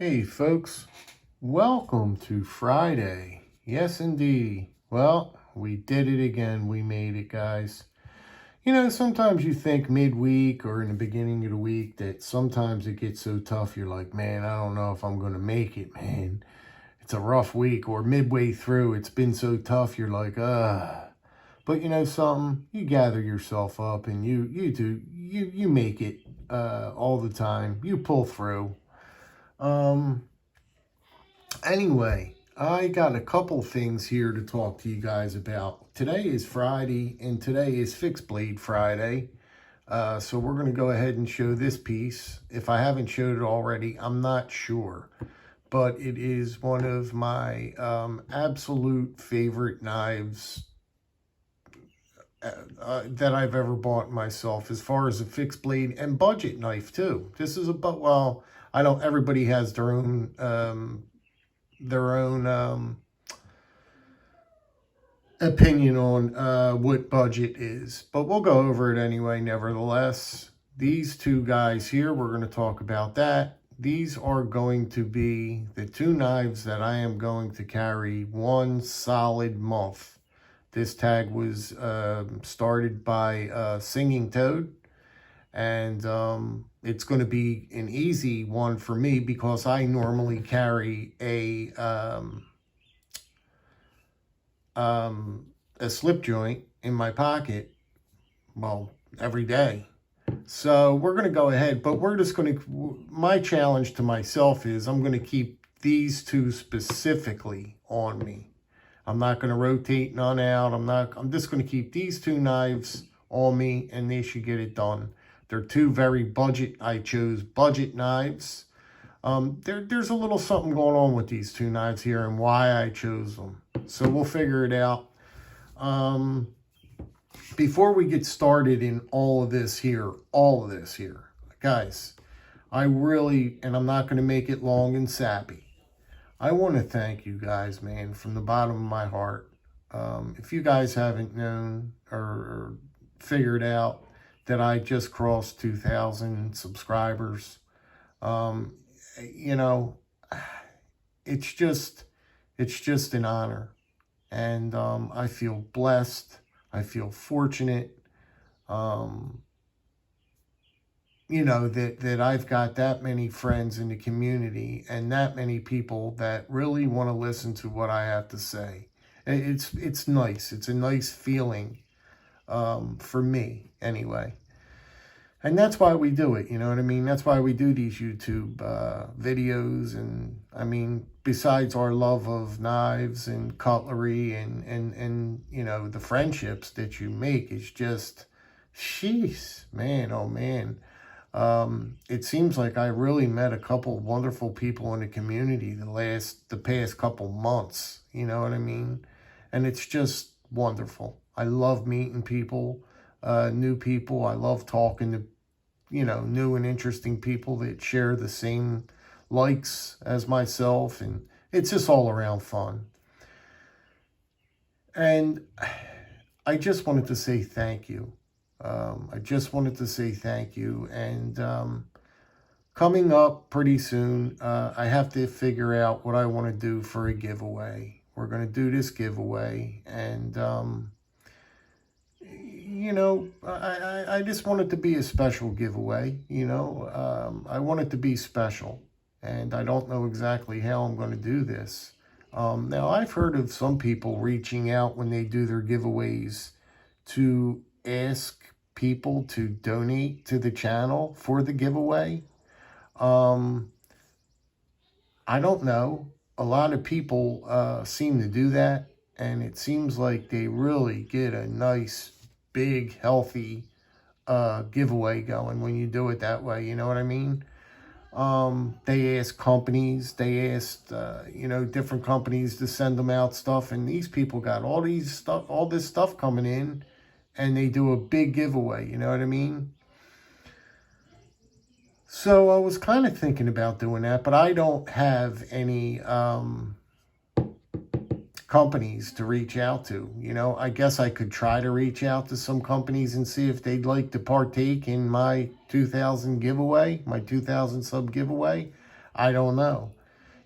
Hey folks, welcome to Friday. Yes indeed. Well, we did it again. We made it, guys. You know, sometimes you think midweek or in the beginning of the week that sometimes it gets so tough you're like, man, I don't know if I'm going to make it, man. It's a rough week. Or midway through, it's been so tough you're like, ugh. But you know something? You gather yourself up and you make it all the time. You pull through. Um Anyway, I got a couple things here to talk to you guys about. Today is Friday, and today is Fixed Blade Friday. So we're going to go ahead and show this piece. If I haven't showed it already, I'm not sure. But it is one of my absolute favorite knives that I've ever bought myself, as far as a fixed blade and budget knife too. This is well, I don't, everybody has their own opinion on what budget is, but we'll go over it anyway. Nevertheless, these two guys here, we're going to talk about that. These are going to be the two knives that I am going to carry one solid month. This tag was started by Singing Toad, and it's going to be an easy one for me because I normally carry a slip joint in my pocket, well, every day. So we're going to go ahead, but we're just going to, my challenge to myself is I'm going to keep these two specifically on me. I'm not going to rotate none out. I'm just going to keep these two knives on me, and they should get it done. They're two very budget, I chose budget knives. There's a little something going on with these two knives here and why I chose them. So we'll figure it out. Before we get started in all of this here, guys, I really, and I'm not going to make it long and sappy, I want to thank you guys, man, from the bottom of my heart. If you guys haven't known or figured out that I just crossed 2,000 subscribers, you know, it's just an honor. And I feel blessed. I feel fortunate, you know, that I've got that many friends in the community and that many people that really want to listen to what I have to say. It's nice. It's a nice feeling for me anyway. And that's why we do it, you know what I mean? That's why we do these YouTube videos. And I mean, besides our love of knives and cutlery and you know, the friendships that you make is just, sheesh, man, oh man. It seems like I really met a couple wonderful people in the community the past couple months, you know what I mean? And it's just wonderful. I love meeting people. New people. I love talking to, you know, new and interesting people that share the same likes as myself, and it's just all around fun. And I just wanted to say thank you. And coming up pretty soon, I have to figure out what I want to do for a giveaway. We're going to do this giveaway, and you know, I just want it to be a special giveaway, you know. I want it to be special, and I don't know exactly how I'm going to do this. Now, I've heard of some people reaching out when they do their giveaways to ask people to donate to the channel for the giveaway. I don't know. A lot of people seem to do that, and it seems like they really get a nice big, healthy giveaway going when you do it that way. You know what I mean? They asked companies, you know, different companies to send them out stuff. And these people got all this stuff coming in, and they do a big giveaway. You know what I mean? So I was kind of thinking about doing that, but I don't have any companies to reach out to. You know, I guess I could try to reach out to some companies and see if they'd like to partake in my 2,000 giveaway, my 2,000 sub giveaway. I don't know.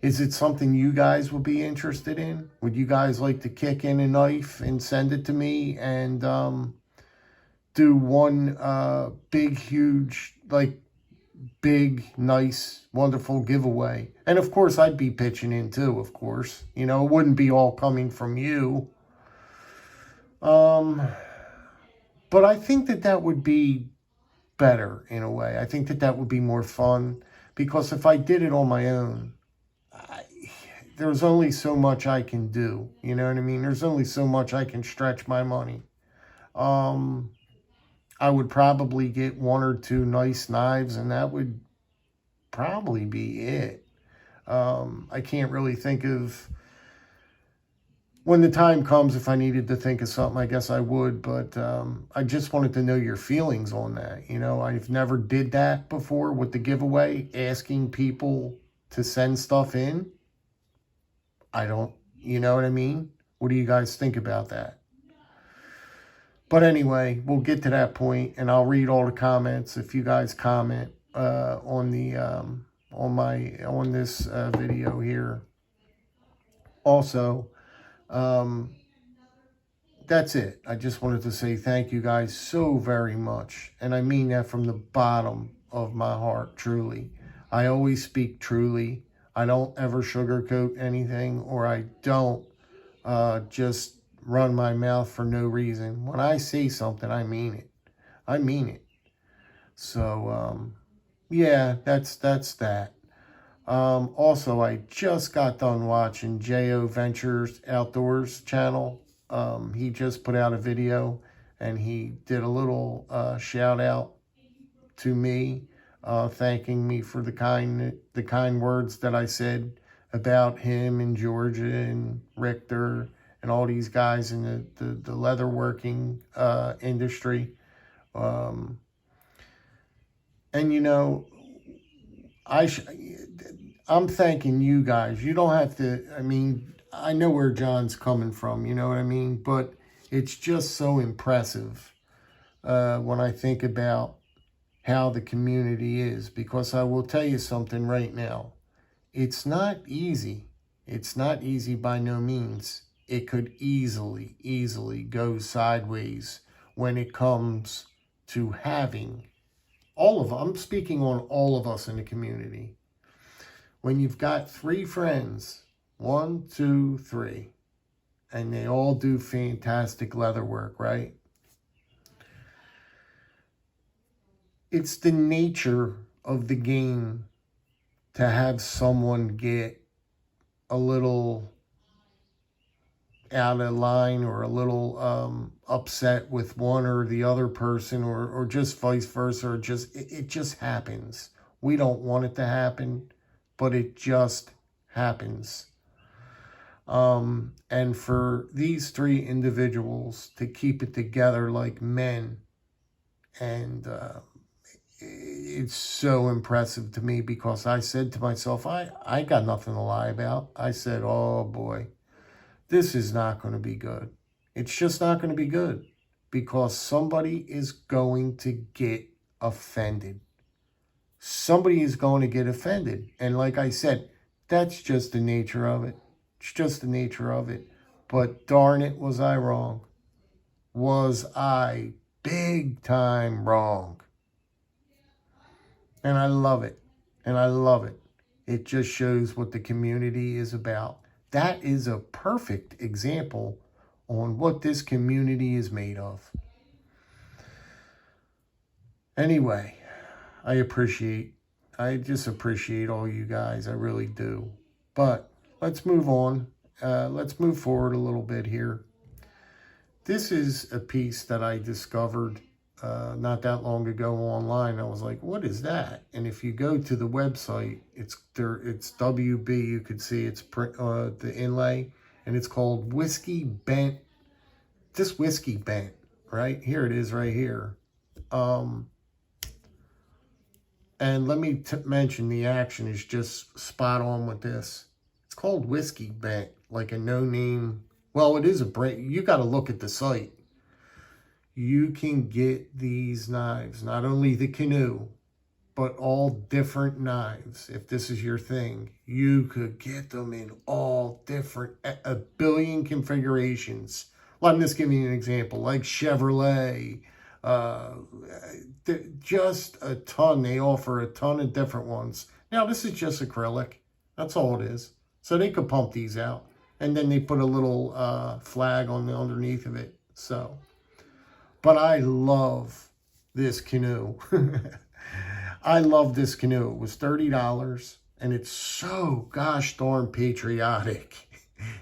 Is it something you guys would be interested in? Would you guys like to kick in a knife and send it to me and do one big, huge, like big, nice, wonderful giveaway? And of course, I'd be pitching in too, of course. You know, it wouldn't be all coming from you. But I think that that would be better in a way. I think that that would be more fun because if I did it on my own, there's only so much I can do. You know what I mean? There's only so much I can stretch my money. I would probably get one or two nice knives, and that would probably be it. I can't really think of, when the time comes, if I needed to think of something, I guess I would, but I just wanted to know your feelings on that. You know, I've never did that before with the giveaway, asking people to send stuff in. I don't, you know what I mean? What do you guys think about that? But anyway, we'll get to that point, and I'll read all the comments if you guys comment on the on this video here. Also, that's it. I just wanted to say thank you guys so very much, and I mean that from the bottom of my heart. Truly, I always speak truly. I don't ever sugarcoat anything, or I don't just run my mouth for no reason. When I say something, I mean it. I mean it. So, yeah, that's that. Also, I just got done watching J.O. Ventures Outdoors channel. He just put out a video, and he did a little shout out to me, thanking me for the kind words that I said about him and Georgia and Richter and all these guys in the leatherworking industry. And you know, I'm thanking you guys. You don't have to, I mean, I know where John's coming from, you know what I mean? But it's just so impressive when I think about how the community is, because I will tell you something right now. It's not easy. It's not easy by no means. It could easily go sideways when it comes to having all of, I'm speaking on all of us in the community. When you've got 3 friends, 1, 2, 3, and they all do fantastic leather work, right? It's the nature of the game to have someone get a little out of line or a little upset with one or the other person, or just vice versa, or it just happens. We don't want it to happen, but it just happens. And for these 3 individuals to keep it together like men, and it's so impressive to me, because I said to myself, I got nothing to lie about. I said, oh boy, this is not going to be good. It's just not going to be good, because somebody is going to get offended. Somebody is going to get offended. And like I said, that's just the nature of it. It's just the nature of it. But darn it, was I wrong. Was I big time wrong. And I love it. And I love it. It just shows what the community is about. That is a perfect example on what this community is made of. Anyway, I just appreciate all you guys. I really do. But let's move on. Let's move forward a little bit here. This is a piece that I discovered not that long ago online. I was like, what is that? And if you go to the website, it's WB. You could see it's the inlay, and it's called Whiskey Bent. Just Whiskey Bent, right? Here it is right here. And let me mention, the action is just spot on with this. It's called Whiskey Bent, like a no-name. Well, it is a brand. You got to look at the site. You can get these knives, not only the canoe, but all different knives. If this is your thing, you could get them in all different, a billion configurations. Well, I'm just giving you an example, like Chevrolet, uh, just a ton. They offer a ton of different ones. Now, this is just acrylic. That's all it is. So they could pump these out. And then they put a little flag on the underneath of it. So, but I love this canoe. I love this canoe. It was $30, and it's so gosh darn patriotic.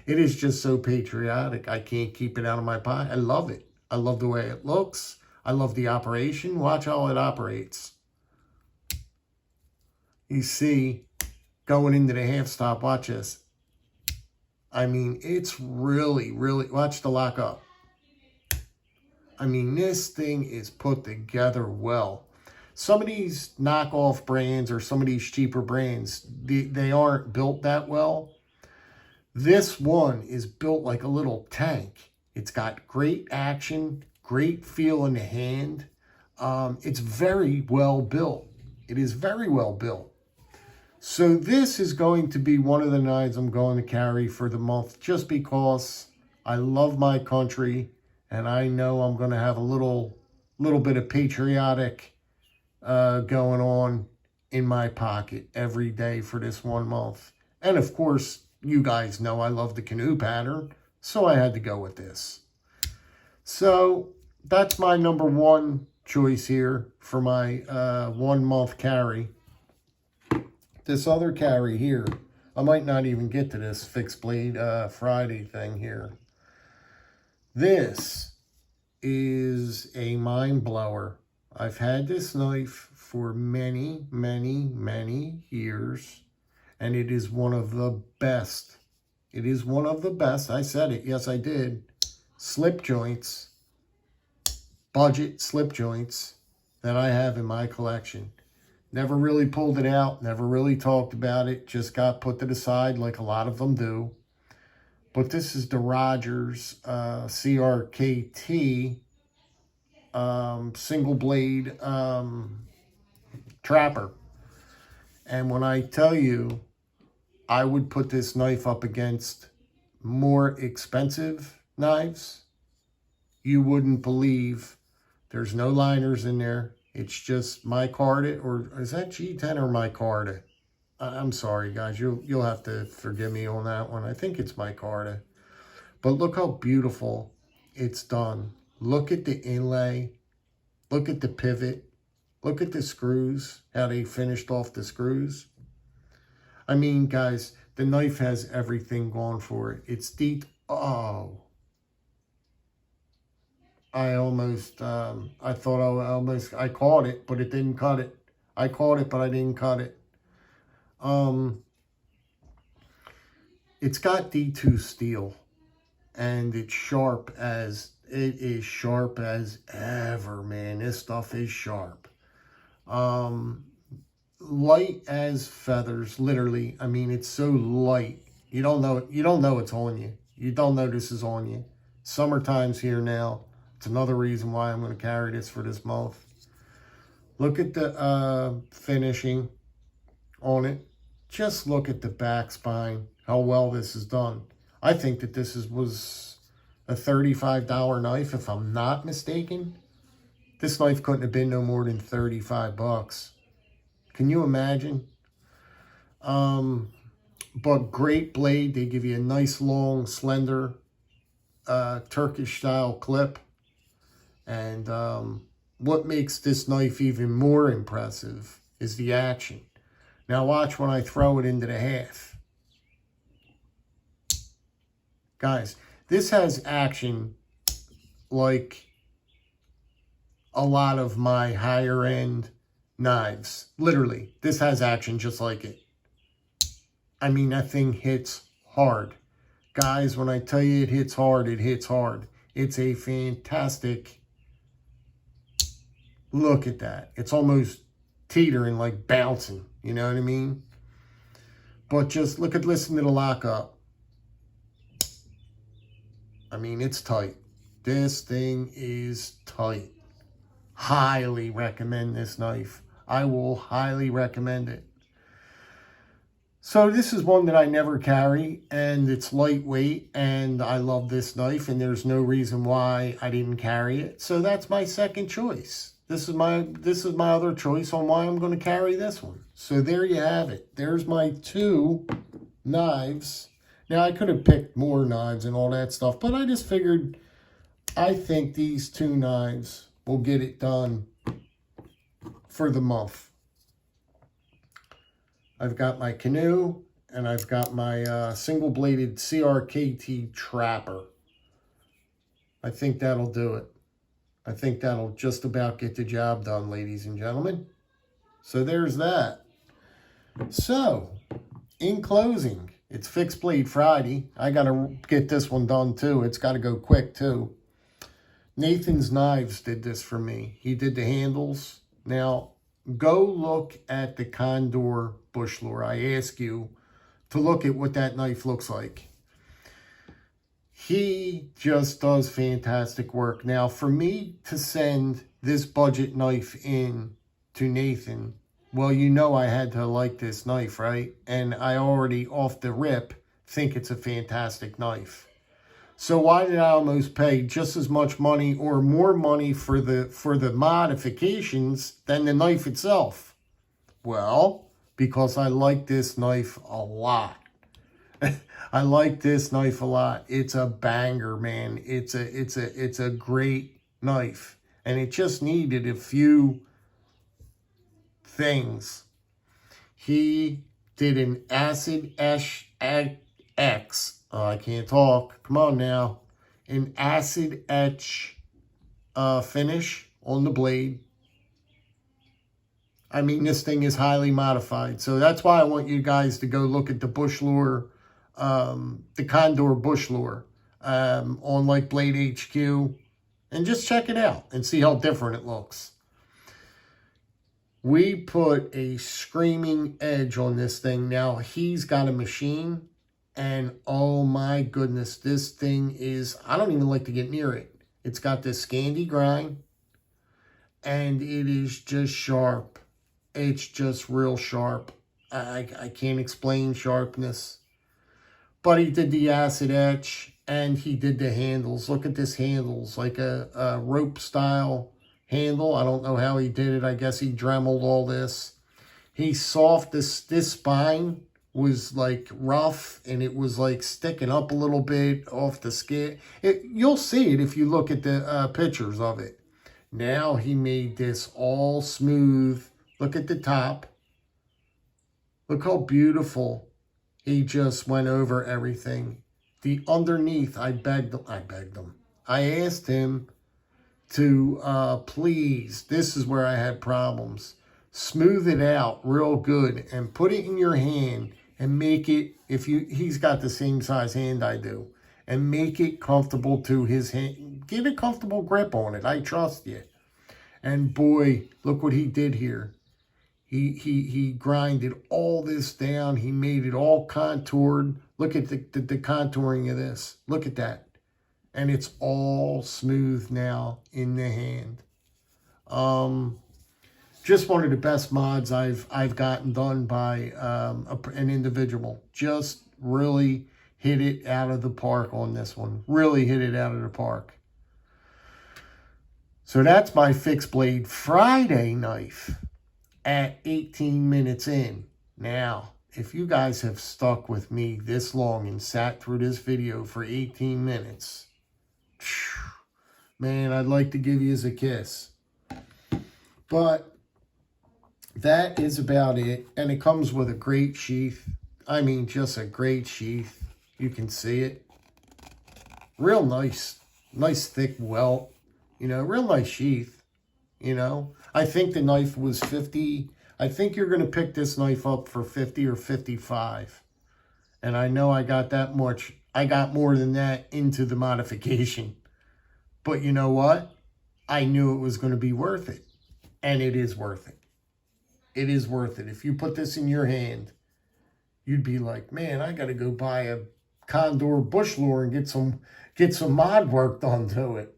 It is just so patriotic. I can't keep it out of my pocket. I love it. I love the way it looks. I love the operation. Watch how it operates. You see, going into the half stop, watch this. I mean, it's really, really, watch the lock up. I mean, this thing is put together well. Some of these knockoff brands or some of these cheaper brands, they aren't built that well. This one is built like a little tank. It's got great action, great feel in the hand. It's very well built. It is very well built. So this is going to be one of the knives I'm going to carry for the month just because I love my country and I know I'm going to have a little bit of patriotic going on in my pocket every day for this 1 month. And of course, you guys know I love the canoe pattern, so I had to go with this. So that's my number one choice here for my 1 month carry. This other carry here, I might not even get to this fixed blade Friday thing here. This is a mind blower. I've had this knife for many, many, many years, and it is one of the best. It is one of the best. I said it. Yes, I did. Slip joints, budget slip joints that I have in my collection. Never really pulled it out, never really talked about it, just got put to the side like a lot of them do. But this is the Rogers CRKT single blade trapper. And when I tell you, I would put this knife up against more expensive knives, you wouldn't believe. There's no liners in there. It's just micarta, or is that G10 or micarta? I'm sorry, guys. You'll have to forgive me on that one. I think it's micarta. But look how beautiful it's done. Look at the inlay. Look at the pivot. Look at the screws, how they finished off the screws. I mean, guys, the knife has everything going for it. It's deep. Oh. I caught it, but it didn't cut it. I caught it, but I didn't cut it. It's got D2 steel, and it is sharp as ever, man. This stuff is sharp. Light as feathers, literally. I mean, it's so light. You don't know it's on you. You don't know this is on you. Summertime's here now. It's another reason why I'm going to carry this for this month. Look at the finishing on it. Just look at the back spine, how well this is done. I think that this was a $35 knife, if I'm not mistaken. This knife couldn't have been no more than 35 bucks. Can you imagine? But great blade. They give you a nice, long, slender, Turkish-style clip. And what makes this knife even more impressive is the action. Now watch when I throw it into the half. Guys, this has action like a lot of my higher end knives. Literally, this has action just like it. I mean, that thing hits hard. Guys, when I tell you it hits hard, it hits hard. It's a fantastic... Look at that. It's almost teetering, like bouncing. You know what I mean? But just listen to the lockup. I mean, it's tight. This thing is tight. Highly recommend this knife. I will highly recommend it. So this is one that I never carry, and it's lightweight, and I love this knife, and there's no reason why I didn't carry it. So that's my second choice. This is my other choice on why I'm going to carry this one. So there you have it. There's my 2 knives. Now, I could have picked more knives and all that stuff, but I just figured I think these 2 knives will get it done for the month. I've got my canoe, and I've got my single-bladed CRKT Trapper. I think that'll do it. I think that'll just about get the job done, ladies and gentlemen. So there's that. So, in closing, it's Fixed Blade Friday. I got to get this one done, too. It's got to go quick, too. Nathan's Knives did this for me. He did the handles. Now, go look at the Condor bush lure. I ask you to look at what that knife looks like. He just does fantastic work. Now, for me to send this budget knife in to Nathan, well, you know I had to like this knife, right? And I already, off the rip, think it's a fantastic knife. So why did I almost pay just as much money or more money for the modifications than the knife itself? Well, because I like this knife a lot. I like this knife a lot. It's a banger, man. It's a great knife, and it just needed a few things. He did an acid X. Oh, I can't talk. Come on now. An acid etch finish on the blade. I mean, this thing is highly modified. So that's why I want you guys to go look at the bush lure, the Condor bush lure on like Blade HQ, and just check it out and see how different it looks. We put a screaming edge on this thing. Now, he's got a machine, and oh my goodness, this thing is, I don't even like to get near it. It's got this Scandi grind, and it is just sharp. It's just real sharp. I can't explain sharpness. But he did the acid etch, and he did the handles. Look at this handles, like a rope style handle. I don't know how he did it. I guess he dremeled all this. He soft, this spine was like rough, and it was like sticking up a little bit off the skin. You'll see it if you look at the pictures of it. Now he made this all smooth. Look at the top. Look how beautiful. He just went over everything. The underneath, I begged him. I asked him to please, this is where I had problems, smooth it out real good and put it in your hand and make it, he's got the same size hand I do, and make it comfortable to his hand. Get a comfortable grip on it. I trust you. And boy, look what he did here. He grinded all this down. He made it all contoured. Look at the contouring of this. Look at that. And it's all smooth now in the hand. Just one of the best mods I've gotten done by an individual. Just really hit it out of the park on this one. Really hit it out of the park. So that's my Fixed Blade Friday knife at 18 minutes in. Now, if you guys have stuck with me this long and sat through this video for 18 minutes, man, I'd like to give you a kiss. But that is about it. And it comes with a great sheath. I mean, just a great sheath. You can see it. Real nice. Nice thick welt. You know, real nice sheath. You know, I think the knife was 50. I think you're going to pick this knife up for 50 or 55. And I know I got that much. I got more than that into the modification. But you know what? I knew it was going to be worth it. And it is worth it. It is worth it. If you put this in your hand, you'd be like, man, I got to go buy a Condor bush lure and get some mod work done to it,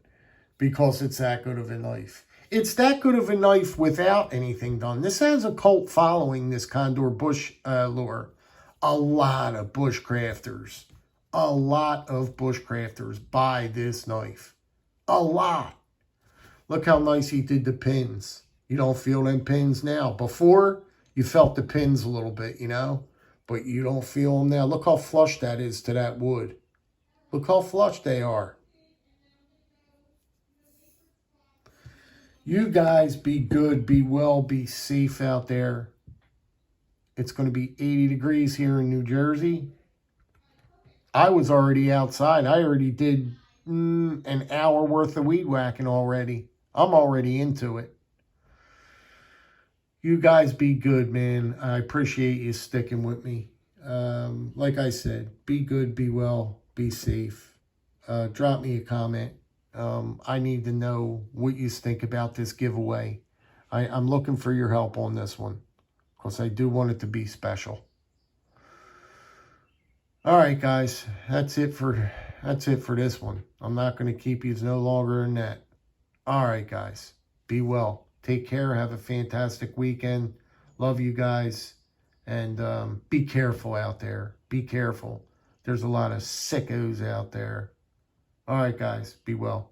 because it's that good of a knife. It's that good of a knife without anything done. This has a cult following, this Condor bush lure. A lot of bushcrafters. A lot of bushcrafters buy this knife. A lot. Look how nice he did the pins. You don't feel them pins now. Before, you felt the pins a little bit, you know? But you don't feel them now. Look how flush that is to that wood. Look how flush they are. You guys be good, be well, be safe out there. It's going to be 80 degrees here in New Jersey. I was already outside. I already did an hour worth of weed whacking already. I'm already into it. You guys be good, man. I appreciate you sticking with me. Like I said, be good, be well, be safe. Drop me a comment. I need to know what you think about this giveaway. I'm looking for your help on this one because I do want it to be special. All right, guys, that's it for this one. I'm not going to keep you no longer than that. All right, guys, be well. Take care. Have a fantastic weekend. Love you guys, and be careful out there. Be careful. There's a lot of sickos out there. All right, guys, be well.